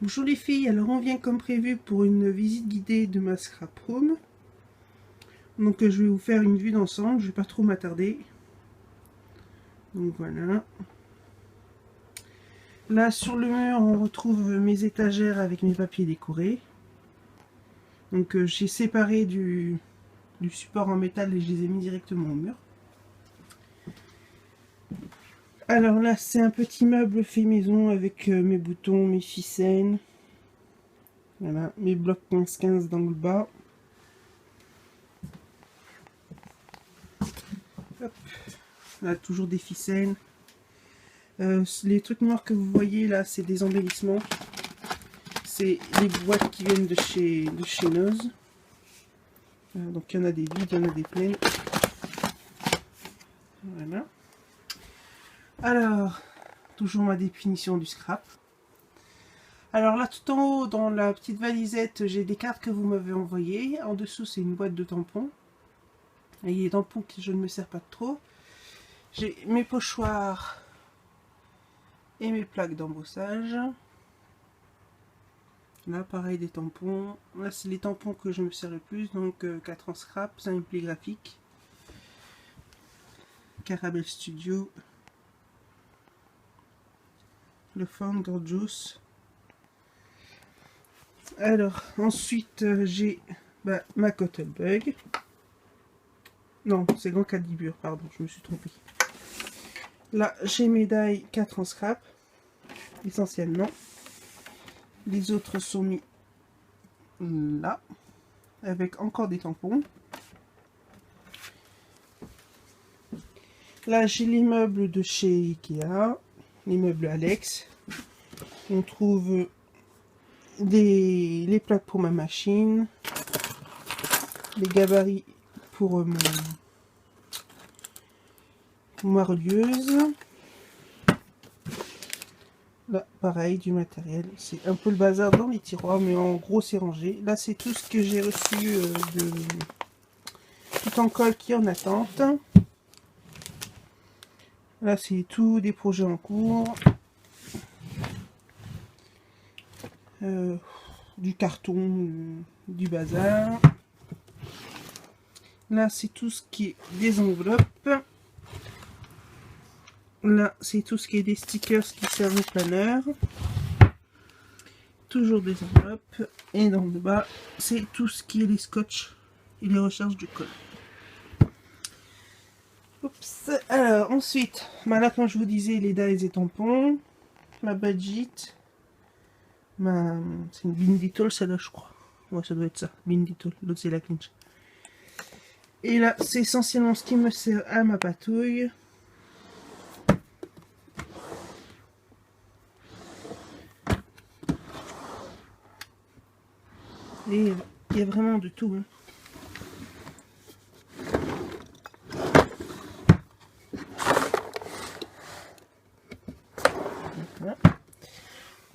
Bonjour les filles, alors on vient comme prévu pour une visite guidée de ma scrap room. Donc je vais vous faire une vue d'ensemble, je vais pas trop m'attarder. Donc voilà. Là sur le mur on retrouve mes étagères avec mes papiers décorés. Donc j'ai séparé du support en métal et je les ai mis directement au mur. Alors là c'est un petit meuble fait maison avec mes boutons, mes ficelles. Voilà, mes blocs 15-15 dans le bas. Hop. Là, toujours des ficelles. Les trucs noirs que vous voyez là, c'est des embellissements. C'est les boîtes qui viennent de chez Noz. Donc il y en a des vides, il y en a des pleines. Voilà. Alors, toujours ma définition du scrap. Alors là, tout en haut, dans la petite valisette, j'ai des cartes que vous m'avez envoyées. En dessous, c'est une boîte de tampons. Et les tampons que je ne me sers pas trop. J'ai mes pochoirs et mes plaques d'embossage. Là, pareil, des tampons. Là, c'est les tampons que je me sers le plus. Donc, 4 en scrap, 5 plis graphiques. Caramel Studio. Le Found Gorgeous. Alors, ensuite, j'ai ma Cottlebug. Non, c'est Grand Calibre, pardon, je me suis trompée. Là, j'ai mes die 4 en scrap, essentiellement. Les autres sont mis là, avec encore des tampons. Là, j'ai les meubles de chez Ikea, les meubles Alex. On trouve les plaques pour ma machine, les gabarits pour ma relieuse. Là, pareil, du matériel. C'est un peu le bazar dans les tiroirs, mais en gros, c'est rangé. Là, c'est tout ce que j'ai reçu tout en colle qui est en attente. Là, c'est tout des projets en cours. Du carton, du bazar. Là, c'est tout ce qui est des enveloppes. Là, c'est tout ce qui est des stickers qui servent au planeur. Toujours des enveloppes. Et dans le bas, c'est tout ce qui est les scotch et les recharges du colle. Oups. Alors, ensuite, là, comme je vous disais, les dies et tampons. Ma budget. C'est une Binditol, celle-là, je crois. Ouais, ça doit être ça. Binditol. L'autre, c'est la clinch. Et là, c'est essentiellement ce qui me sert à ma patouille. Et il y a vraiment de tout. Hein. Voilà.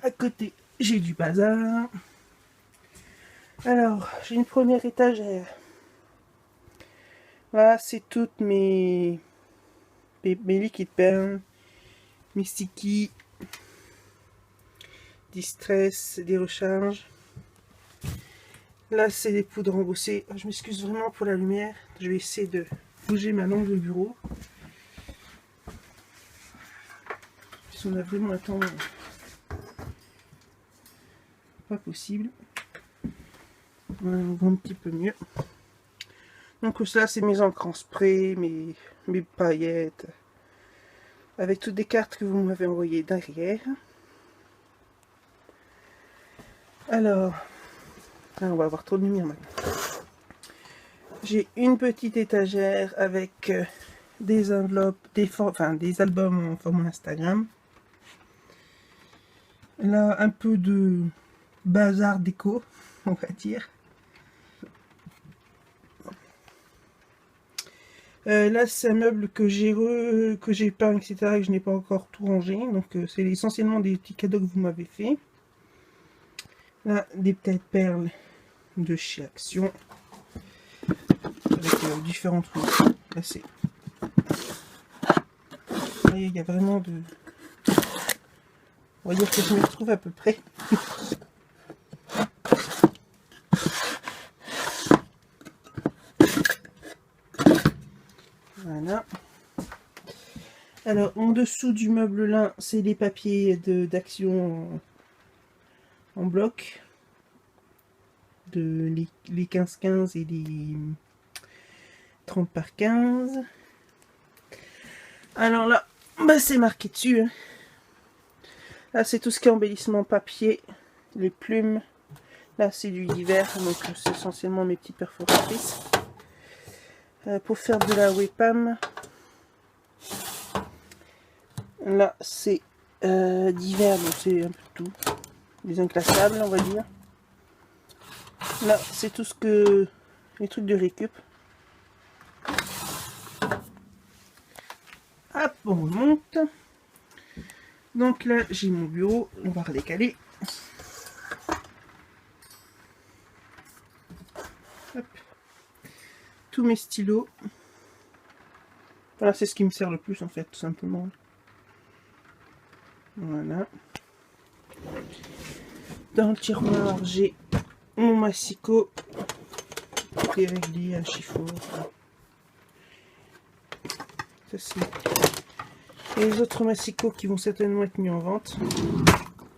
À côté, j'ai du bazar. Alors, j'ai une première étagère. Là, c'est toutes mes liquides pens, mes sticky, distress, des recharges. Là, c'est des poudres embossées. Je m'excuse vraiment pour la lumière. Je vais essayer de bouger ma lampe de bureau. Si on a vraiment un temps pas possible. Voilà, on voit un petit peu mieux. Donc là, c'est mes encres en spray, mes paillettes. Avec toutes des cartes que vous m'avez envoyées derrière. Alors... Ah, on va avoir trop de lumière maintenant. J'ai une petite étagère avec des enveloppes, des albums en format Instagram. Là, un peu de bazar déco, on va dire. Là, c'est un meuble que j'ai peint, etc., et que je n'ai pas encore tout rangé. Donc, c'est essentiellement des petits cadeaux que vous m'avez fait. Là, des petites perles de chez Action avec différents trucs. Là, c'est... Il y a vraiment de... On va dire que je me retrouve à peu près. Voilà. Alors, en dessous du meuble lin, c'est les papiers d'action en bloc. Les 15-15 et les 30 par 15. Alors là, bah, c'est marqué dessus. Hein. Là, c'est tout ce qui est embellissement papier, les plumes. Là, c'est du hiver, donc c'est essentiellement mes petites perforatrices. Pour faire de la webcam. Là, c'est d'hiver, donc c'est un peu tout. Les inclassables, on va dire. Là, c'est tout ce que... les trucs de récup. Hop, on remonte. Donc là, j'ai mon bureau. On va redécaler. Hop. Tous mes stylos. Voilà, c'est ce qui me sert le plus en fait, tout simplement. Voilà. Dans le tiroir, j'ai mon massicot. Tout est réglé à chiffon. Ça c'est les autres massicots qui vont certainement être mis en vente.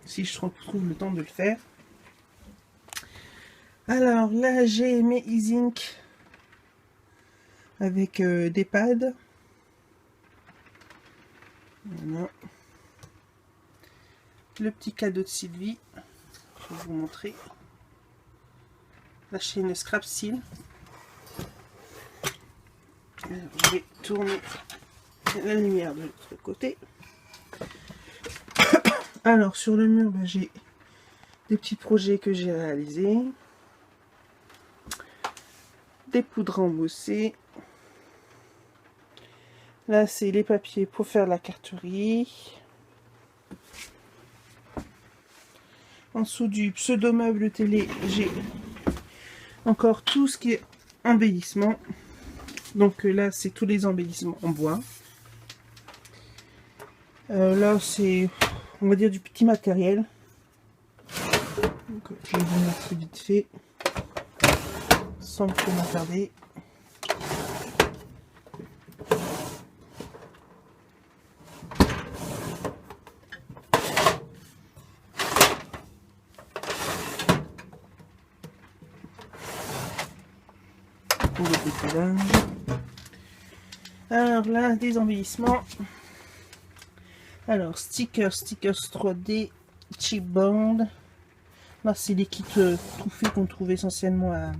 Si je trouve le temps de le faire. Alors là, j'ai mes e-ink avec des pads. Voilà. Le petit cadeau de Sylvie. Je vais vous montrer. La chaîne Scrap Seal. Alors, je vais tourner la lumière de l'autre côté. Alors sur le mur, bah, j'ai des petits projets que j'ai réalisés. Des poudres embossées. Là, c'est les papiers pour faire la carterie. En dessous du pseudo-meuble télé, j'ai encore tout ce qui est embellissement. Donc là, c'est tous les embellissements en bois. Là, c'est, on va dire, du petit matériel. Donc, je vais vous montrer vite fait, sans trop m'attarder. Pour le décollage. Alors là, des embellissements. Alors, stickers 3D, chipboard. Là, c'est les kits tout faits qu'on trouve essentiellement à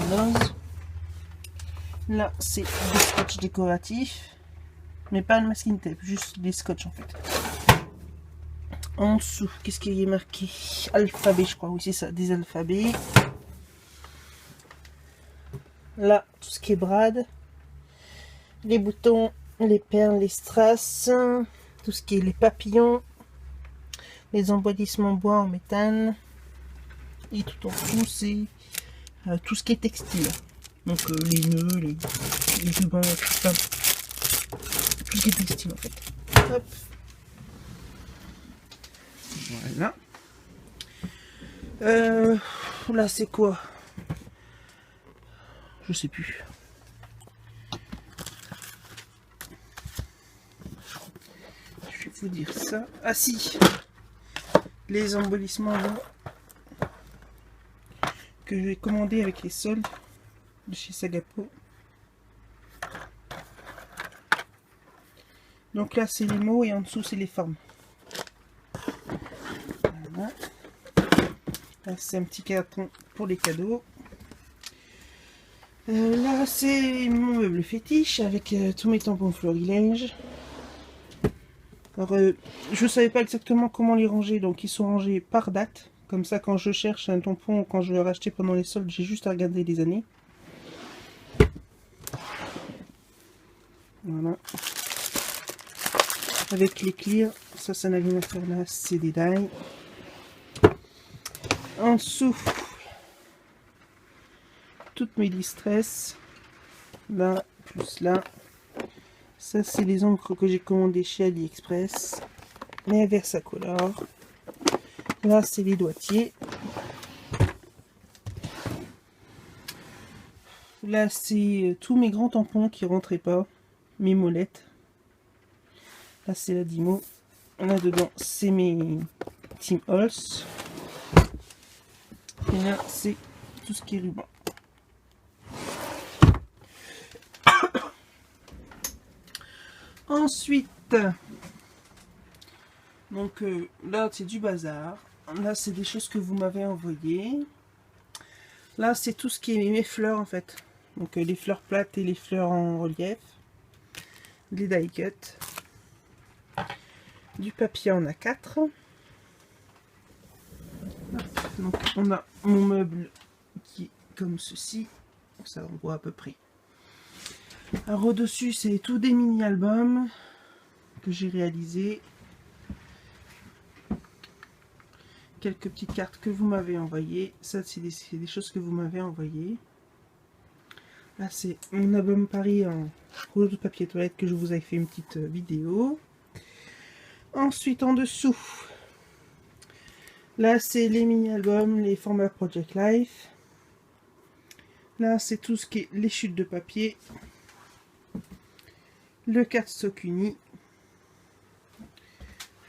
Lowe's. Là, c'est des scotch décoratifs. Mais pas le masking tape, juste des scotch en fait. En dessous, qu'est-ce qu'il y a marqué? Alphabet, je crois. Oui, c'est ça, des alphabets. Là, tout ce qui est brad. Les boutons, les perles, les strass. Tout ce qui est les papillons. Les embellissements bois en méthane. Et tout en dessous, c'est tout ce qui est textile. Donc les nœuds, les rubans, tout ça. Tout ce qui est textile en fait. Hop. Voilà. Là c'est quoi? Je sais plus. Je vais vous dire ça. Ah si, les embellissements là, que j'ai commandé avec les soldes de chez Sagapo. Donc là c'est les mots et en dessous c'est les formes. Voilà. Là c'est un petit carton pour les cadeaux. Là c'est mon meuble fétiche avec tous mes tampons florilège. Alors je savais pas exactement comment les ranger, donc ils sont rangés par date. Comme ça quand je cherche un tampon, quand je vais le racheter pendant les soldes, j'ai juste à regarder les années. Voilà. Avec les clears, ça n'a rien à faire là, c'est des die. En dessous, toutes mes distress, là, plus là. Ça, c'est les encres que j'ai commandées chez AliExpress. Les Versacolor. Là, c'est les doigtiers. Là, c'est tous mes grands tampons qui rentraient pas, mes molettes. Là, c'est la Dymo. Là dedans, c'est mes Tim Holtz. Et là, c'est tout ce qui est ruban. Ensuite, donc là, c'est du bazar. Là, c'est des choses que vous m'avez envoyées. Là, c'est tout ce qui est mes fleurs, en fait. Donc, les fleurs plates et les fleurs en relief. Les die cut. Du papier en A4. Donc, on a mon meuble qui est comme ceci. Ça, on voit à peu près. Alors, au-dessus, c'est tout des mini-albums que j'ai réalisés. Quelques petites cartes que vous m'avez envoyées. Ça, c'est des choses que vous m'avez envoyées. Là, c'est mon album Paris en rouleau de papier toilette que je vous avais fait une petite vidéo. Ensuite, en dessous, là, c'est les mini-albums, les formats Project Life. Là, c'est tout ce qui est les chutes de papier. Le cardstock uni.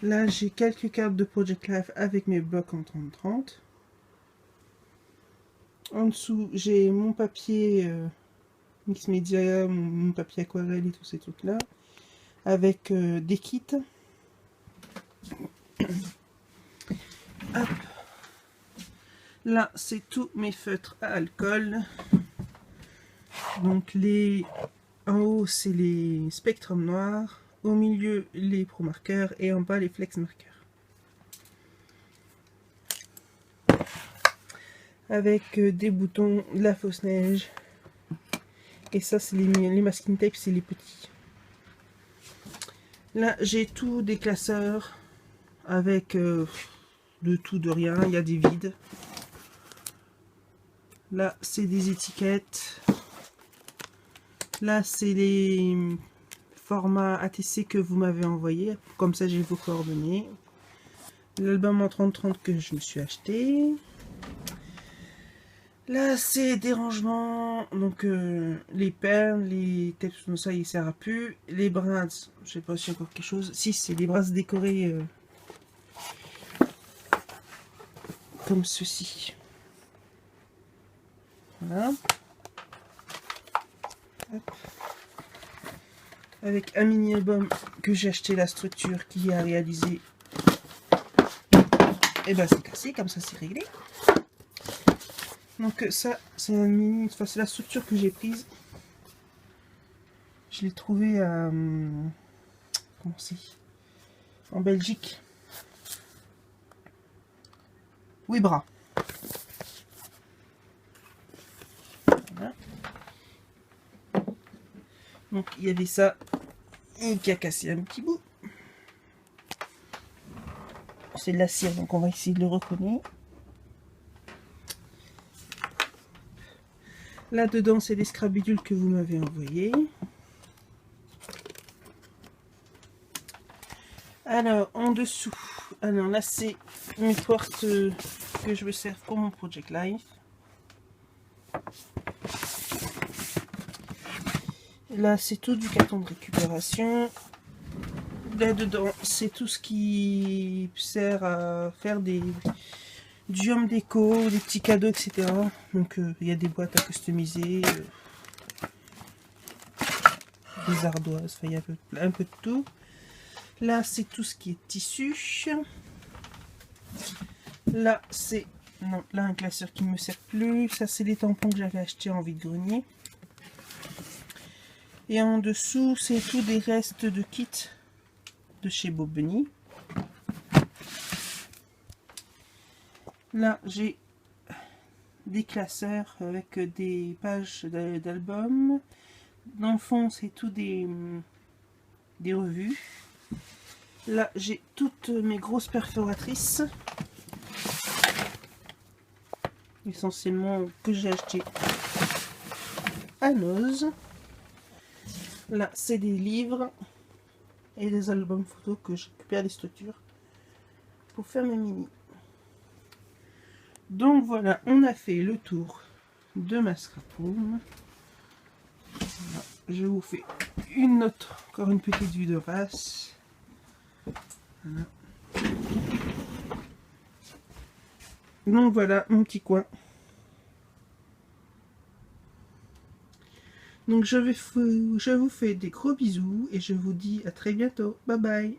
Là, j'ai quelques cartes de Project Life avec mes blocs en 30-30. En dessous, j'ai mon papier mix media, mon papier aquarelle et tous ces trucs-là. Avec des kits. Hop. Là, c'est tous mes feutres à alcool. Donc, en haut, c'est les Spectrum noirs. Au milieu, les Pro marqueurs. Et en bas, les Flex marqueurs. Avec des boutons, de la fausse neige. Et ça, c'est les masking tape, c'est les petits. Là, j'ai tout des classeurs. Avec de tout, de rien. Il y a des vides. Là, c'est des étiquettes. Là, c'est les formats ATC que vous m'avez envoyé. Comme ça, j'ai vos coordonnées. L'album en 30-30 que je me suis acheté. Là, c'est des rangements. Donc, les perles, les tapes, tout ça, il ne sert à plus. Les brins, je sais pas si encore quelque chose. Si, c'est des brins décorés comme ceci. Voilà. Hop. Avec un mini album que j'ai acheté, la structure qui a réalisé. Et ben c'est cassé, comme ça c'est réglé. Donc ça c'est un mini, enfin, c'est la structure que j'ai prise. Je l'ai trouvée à comment c'est, en Belgique. Webra. Voilà. Donc il y avait ça et qui a cassé un petit bout. C'est de la cire, donc on va essayer de le recoller. Là dedans c'est des scrabidules que vous m'avez envoyés. Alors en dessous, alors là c'est mes portes que je me sers pour mon Project Life. Là, c'est tout du carton de récupération. Là dedans, c'est tout ce qui sert à faire du home déco, des petits cadeaux, etc. Donc, il y a des boîtes à customiser, des ardoises, enfin, il y a un peu de tout. Là, c'est tout ce qui est tissu. Là, c'est là un classeur qui ne me sert plus. Ça, c'est les tampons que j'avais achetés en vide-grenier. Et en dessous, c'est tous des restes de kits de chez Bob Bunny. Là, j'ai des classeurs avec des pages d'albums. Dans le fond, c'est tout des revues. Là, j'ai toutes mes grosses perforatrices. Essentiellement que j'ai acheté à Noz. Là, c'est des livres et des albums photos que je récupère des structures pour faire mes mini. Donc voilà, on a fait le tour de ma scrap room. Voilà. Je vous fais une autre, encore une petite vue de face. Voilà. Donc voilà mon petit coin. Donc je vous fais des gros bisous et je vous dis à très bientôt. Bye bye.